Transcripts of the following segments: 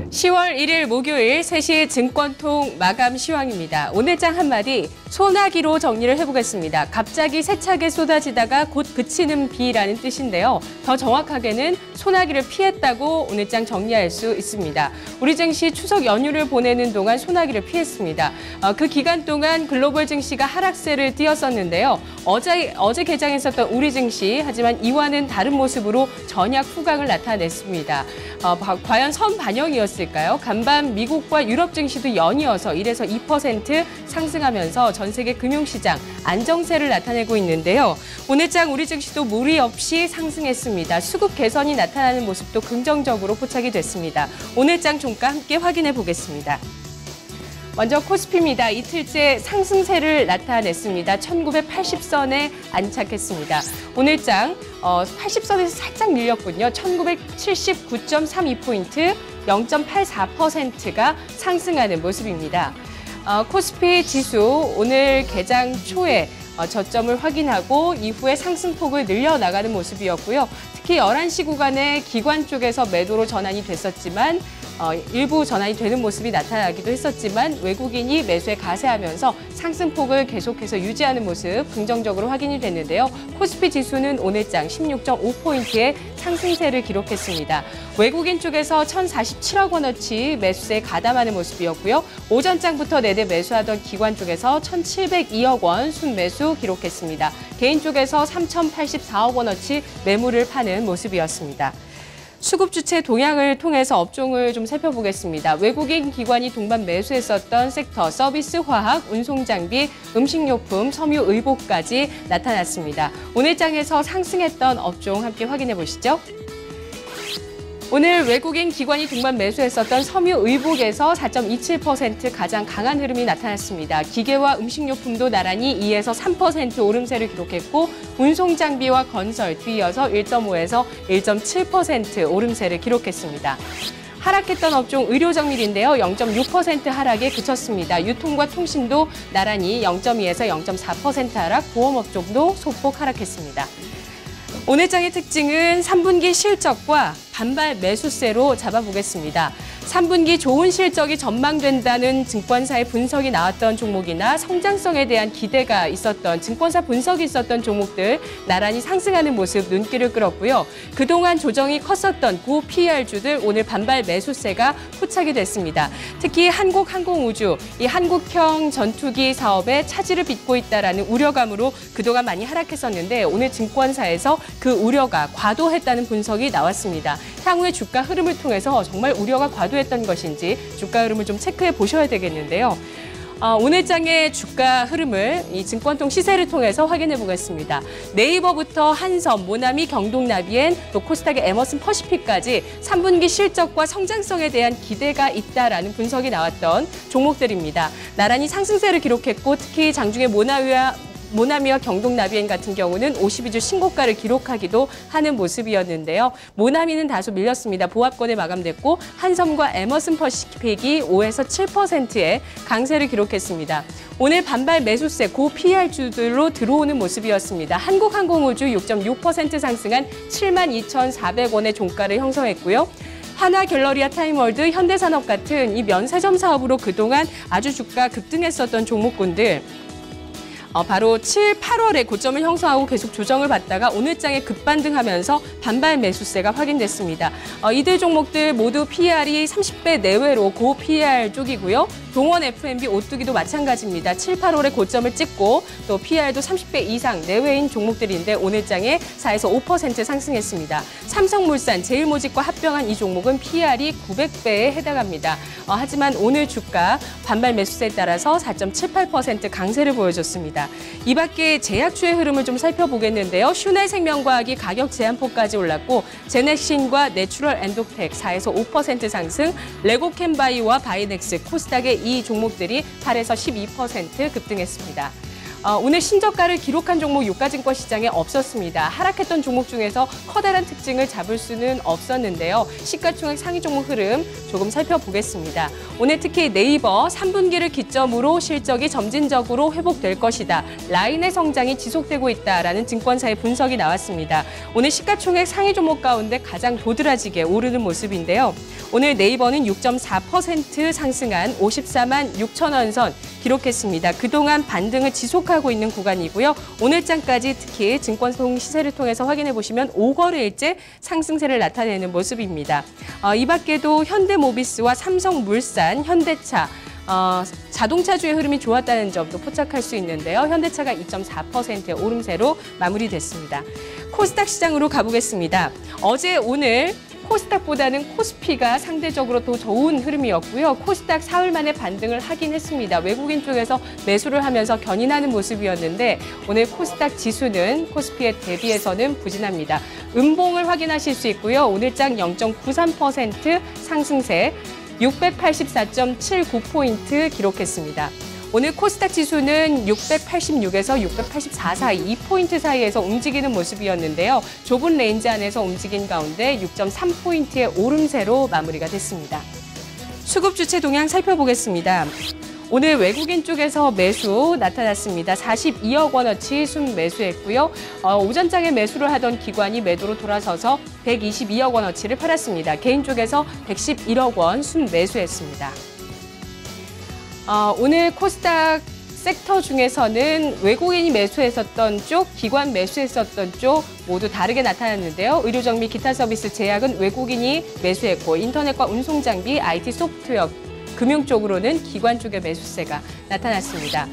10월 1일 목요일 3시 증권통 마감 시황입니다. 오늘장 한마디 소나기로 정리를 해보겠습니다. 갑자기 세차게 쏟아지다가 곧 그치는 비라는 뜻인데요. 더 정확하게는 소나기를 피했다고 오늘장 정리할 수 있습니다. 우리 증시 추석 연휴를 보내는 동안 소나기를 피했습니다. 그 기간 동안 글로벌 증시가 하락세를 띄었었는데요. 어제 개장했었던 우리 증시, 하지만 이와는 다른 모습으로 전약 후강을 나타냈습니다. 과연 선반영이었을까요? 간밤 미국과 유럽 증시도 연이어서 1에서 2% 상승하면서 전 세계 금융시장 안정세를 나타내고 있는데요. 오늘장 우리 증시도 무리 없이 상승했습니다. 수급 개선이 나타나는 모습도 긍정적으로 포착이 됐습니다. 오늘장 종가 함께 확인해 보겠습니다. 먼저 코스피입니다. 이틀째 상승세를 나타냈습니다. 1980선에 안착했습니다. 오늘장 80선에서 살짝 밀렸군요. 1979.32포인트, 0.84%가 상승하는 모습입니다. 코스피 지수 오늘 개장 초에 저점을 확인하고 이후에 상승폭을 늘려나가는 모습이었고요. 특히 11시 구간에 기관 쪽에서 매도로 전환이 됐었지만 일부 전환이 되는 모습이 나타나기도 했었지만 외국인이 매수에 가세하면서 상승폭을 계속해서 유지하는 모습 긍정적으로 확인이 됐는데요. 코스피 지수는 오늘장 16.5포인트의 상승세를 기록했습니다. 외국인 쪽에서 1,047억 원어치 매수세에 가담하는 모습이었고요. 오전장부터 내내 매수하던 기관 쪽에서 1,702억 원 순매수 기록했습니다. 개인 쪽에서 3,084억 원어치 매물을 파는 모습이었습니다. 수급 주체 동향을 통해서 업종을 좀 살펴보겠습니다. 외국인 기관이 동반 매수했었던 섹터, 서비스, 화학, 운송장비, 음식료품, 섬유, 의복까지 나타났습니다. 오늘장에서 상승했던 업종 함께 확인해 보시죠. 오늘 외국인 기관이 동반 매수했었던 섬유 의복에서 4.27% 가장 강한 흐름이 나타났습니다. 기계와 음식료품도 나란히 2에서 3% 오름세를 기록했고 운송장비와 건설 뒤이어서 1.5에서 1.7% 오름세를 기록했습니다. 하락했던 업종 의료정밀인데요. 0.6% 하락에 그쳤습니다. 유통과 통신도 나란히 0.2에서 0.4% 하락, 보험업종도 소폭 하락했습니다. 오늘장의 특징은 3분기 실적과 반발 매수세로 잡아보겠습니다. 3분기 좋은 실적이 전망된다는 증권사의 분석이 나왔던 종목이나 성장성에 대한 기대가 있었던 증권사 분석이 있었던 종목들 나란히 상승하는 모습 눈길을 끌었고요. 그동안 조정이 컸었던 고 PR주들 오늘 반발 매수세가 포착이 됐습니다. 특히 한국항공우주, 이 한국형 전투기 사업에 차질을 빚고 있다라는 우려감으로 그동안 많이 하락했었는데 오늘 증권사에서 그 우려가 과도했다는 분석이 나왔습니다. 향후의 주가 흐름을 통해서 정말 우려가 과도했던 것인지 주가 흐름을 좀 체크해 보셔야 되겠는데요. 오늘장의 주가 흐름을 이 증권통 시세를 통해서 확인해 보겠습니다. 네이버부터 한섬, 모나미, 경동나비엔, 또 코스닥의 에머슨 퍼시픽까지 3분기 실적과 성장성에 대한 기대가 있다라는 분석이 나왔던 종목들입니다. 나란히 상승세를 기록했고 특히 장중에 모나미와 경동나비엔 같은 경우는 52주 신고가를 기록하기도 하는 모습이었는데요. 모나미는 다소 밀렸습니다. 보합권에 마감됐고 한섬과 에머슨 퍼시픽이 5에서 7%의 강세를 기록했습니다. 오늘 반발 매수세 고 PR주들로 들어오는 모습이었습니다. 한국항공우주 6.6% 상승한 72,400원의 종가를 형성했고요. 하나갤러리아 타임월드, 현대산업 같은 이 면세점 사업으로 그동안 아주 주가 급등했었던 종목군들 바로 7, 8월에 고점을 형성하고 계속 조정을 받다가 오늘장에 급반등하면서 반발 매수세가 확인됐습니다. 이들 종목들 모두 PR이 30배 내외로 고 PR 쪽이고요. 동원 F&B, 오뚜기도 마찬가지입니다. 7, 8월에 고점을 찍고 또 PR도 30배 이상 내외인 종목들인데 오늘장에 4에서 5% 상승했습니다. 삼성물산, 제일모직과 합병한 이 종목은 PR이 900배에 해당합니다. 하지만 오늘 주가 반발 매수세에 따라서 4.78% 강세를 보여줬습니다. 이 밖에 제약주의 흐름을 좀 살펴보겠는데요. 슈넬생명과학이 가격 제한폭까지 올랐고 제넥신과 내추럴 엔도텍 4에서 5% 상승, 레고캠바이오와 바이넥스, 코스닥의 이 종목들이 8에서 12% 급등했습니다. 오늘 신저가를 기록한 종목 유가증권 시장에 없었습니다. 하락했던 종목 중에서 커다란 특징을 잡을 수는 없었는데요. 시가총액 상위 종목 흐름 조금 살펴보겠습니다. 오늘 특히 네이버 3분기를 기점으로 실적이 점진적으로 회복될 것이다. 라인의 성장이 지속되고 있다라는 증권사의 분석이 나왔습니다. 오늘 시가총액 상위 종목 가운데 가장 도드라지게 오르는 모습인데요. 오늘 네이버는 6.4% 상승한 54만 6천 원 선 기록했습니다. 그동안 반등을 지속하고 있는 구간이고요. 오늘장까지 특히 증권송 시세를 통해서 확인해 보시면 5거래일째 상승세를 나타내는 모습입니다. 이 밖에도 현대모비스와 삼성물산, 현대차, 자동차주의 흐름이 좋았다는 점도 포착할 수 있는데요. 현대차가 2.4%의 오름세로 마무리됐습니다. 코스닥 시장으로 가보겠습니다. 어제 오늘 코스닥보다는 코스피가 상대적으로 더 좋은 흐름이었고요. 코스닥 사흘 만에 반등을 하긴 했습니다. 외국인 쪽에서 매수를 하면서 견인하는 모습이었는데 오늘 코스닥 지수는 코스피에 대비해서는 부진합니다. 음봉을 확인하실 수 있고요. 오늘장 0.93% 상승세 684.79포인트 기록했습니다. 오늘 코스닥 지수는 686에서 684 사이 2포인트 사이에서 움직이는 모습이었는데요. 좁은 레인지 안에서 움직인 가운데 6.3포인트의 오름세로 마무리가 됐습니다. 수급 주체 동향 살펴보겠습니다. 오늘 외국인 쪽에서 매수 나타났습니다. 42억 원어치 순매수했고요. 오전장에 매수를 하던 기관이 매도로 돌아서서 122억 원어치를 팔았습니다. 개인 쪽에서 111억 원 순매수했습니다. 오늘 코스닥 섹터 중에서는 외국인이 매수했었던 쪽, 기관 매수했었던 쪽 모두 다르게 나타났는데요. 의료정비, 기타 서비스, 제약은 외국인이 매수했고 인터넷과 운송장비, IT 소프트웨어, 금융 쪽으로는 기관 쪽의 매수세가 나타났습니다.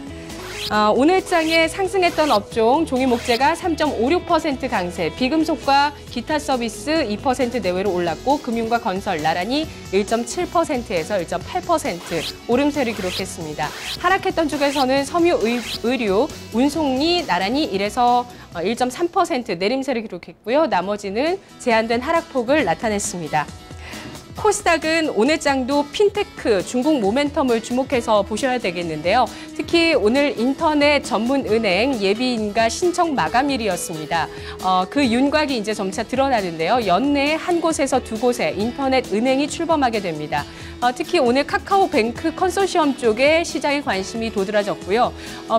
오늘장에 상승했던 업종, 종이목재가 3.56% 강세, 비금속과 기타 서비스 2% 내외로 올랐고 금융과 건설 나란히 1.7%에서 1.8% 오름세를 기록했습니다. 하락했던 쪽에서는 섬유, 의류, 운송이 나란히 1에서 1.3% 내림세를 기록했고요. 나머지는 제한된 하락폭을 나타냈습니다. 코스닥은 오늘장도 핀테크, 중국 모멘텀을 주목해서 보셔야 되겠는데요. 특히 오늘 인터넷 전문 은행 예비인가 신청 마감일이었습니다. 그 윤곽이 이제 점차 드러나는데요. 연내에 한 곳에서 두 곳에 인터넷 은행이 출범하게 됩니다. 특히 오늘 카카오뱅크 컨소시엄 쪽에 시장의 관심이 도드라졌고요.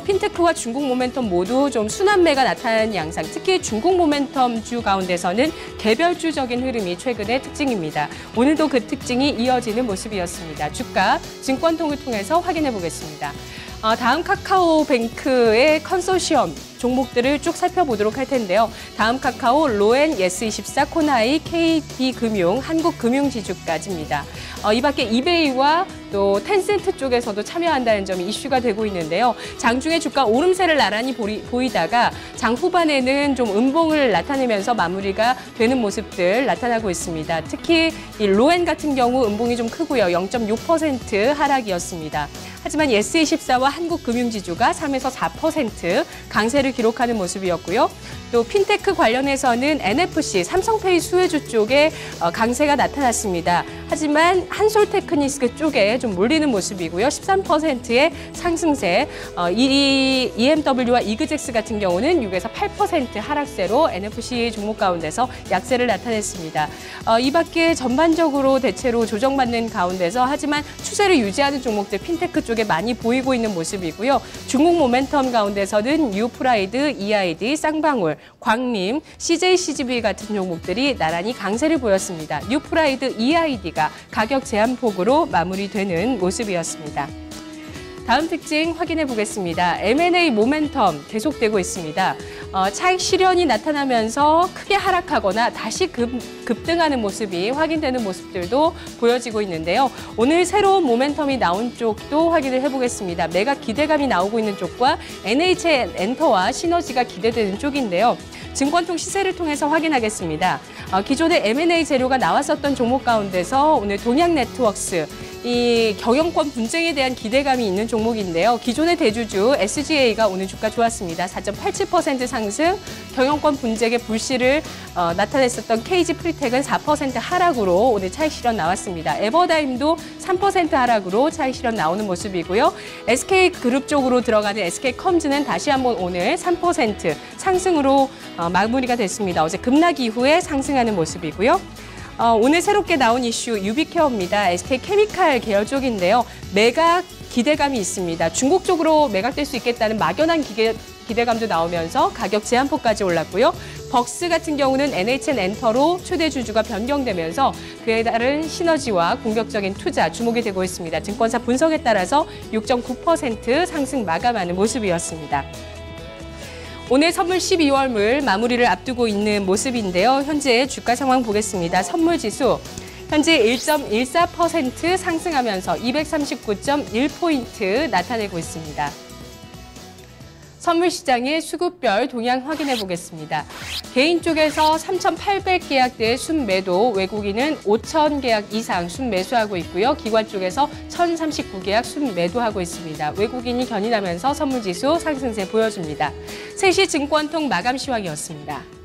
핀테크와 중국 모멘텀 모두 좀 순환매가 나타나는 양상, 특히 중국 모멘텀주 가운데서는 개별주적인 흐름이 최근의 특징입니다. 오늘도 그 특징이 이어지는 모습이었습니다. 주가, 증권통을 통해서 확인해 보겠습니다. 다음 카카오뱅크의 컨소시엄 종목들을 쭉 살펴보도록 할 텐데요. 다음 카카오, 로엔, 예스24, 코나이, KB금융, 한국금융지주까지입니다. 이 밖에 이베이와 또 텐센트 쪽에서도 참여한다는 점이 이슈가 되고 있는데요. 장중에 주가 오름세를 나란히 보이다가 장 후반에는 좀 음봉을 나타내면서 마무리가 되는 모습들 나타나고 있습니다. 특히 이 로엔 같은 경우 음봉이 좀 크고요. 0.6% 하락이었습니다. 하지만 예스24와 한국금융지주가 3에서 4% 강세를 기록하는 모습이었고요. 또 핀테크 관련해서는 NFC, 삼성페이 수혜주 쪽에 강세가 나타났습니다. 하지만 한솔테크니스 쪽에 좀 몰리는 모습이고요. 13%의 상승세, EMW와 이그젝스 같은 경우는 6에서 8% 하락세로 NFC 종목 가운데서 약세를 나타냈습니다. 이 밖에 전반적으로 대체로 조정받는 가운데서 하지만 추세를 유지하는 종목들 핀테크 쪽에 많이 보이고 있는 모습이고요. 중국 모멘텀 가운데서는 뉴프라이드, EID, 쌍방울, 광림, CJCGV 같은 종목들이 나란히 강세를 보였습니다. 뉴프라이드, EID가 가격 제한폭으로 마무리되는 모습이었습니다. 다음 특징 확인해 보겠습니다. M&A 모멘텀 계속되고 있습니다. 차익 실현이 나타나면서 크게 하락하거나 다시 급등하는 모습이 확인되는 모습들도 보여지고 있는데요. 오늘 새로운 모멘텀이 나온 쪽도 확인을 해보겠습니다. 매각 기대감이 나오고 있는 쪽과 NHN 엔터와 시너지가 기대되는 쪽인데요. 증권통 시세를 통해서 확인하겠습니다. 기존에 M&A 재료가 나왔었던 종목 가운데서 오늘 동양네트워크스, 이 경영권 분쟁에 대한 기대감이 있는 종목인데요. 기존의 대주주 SGA가 오늘 주가 좋았습니다. 4.87% 상승, 경영권 분쟁의 불씨를 나타냈었던 KG 프리텍은 4% 하락으로 오늘 차익 실현 나왔습니다. 에버다임도 3% 하락으로 차익 실현 나오는 모습이고요. SK그룹 쪽으로 들어가는 SK컴즈는 다시 한번 오늘 3% 상승으로 마무리가 됐습니다. 어제 급락 이후에 상승하는 모습이고요. 오늘 새롭게 나온 이슈 유비케어입니다. SK케미칼 계열 쪽인데요. 매각 기대감이 있습니다. 중국 쪽으로 매각될 수 있겠다는 막연한 기대감도 나오면서 가격 제한폭까지 올랐고요. 벅스 같은 경우는 NHN엔터로 최대 주주가 변경되면서 그에 따른 시너지와 공격적인 투자 주목이 되고 있습니다. 증권사 분석에 따라서 6.9% 상승 마감하는 모습이었습니다. 오늘 선물 12월물 마무리를 앞두고 있는 모습인데요. 현재 주가 상황 보겠습니다. 선물지수 현재 1.14% 상승하면서 239.1포인트 나타내고 있습니다. 선물 시장의 수급별 동향 확인해 보겠습니다. 개인 쪽에서 3,800계약대 순매도, 외국인은 5,000계약 이상 순매수하고 있고요. 기관 쪽에서 1,039계약 순매도하고 있습니다. 외국인이 견인하면서 선물지수 상승세 보여줍니다. 3시 증권통 마감 시황이었습니다.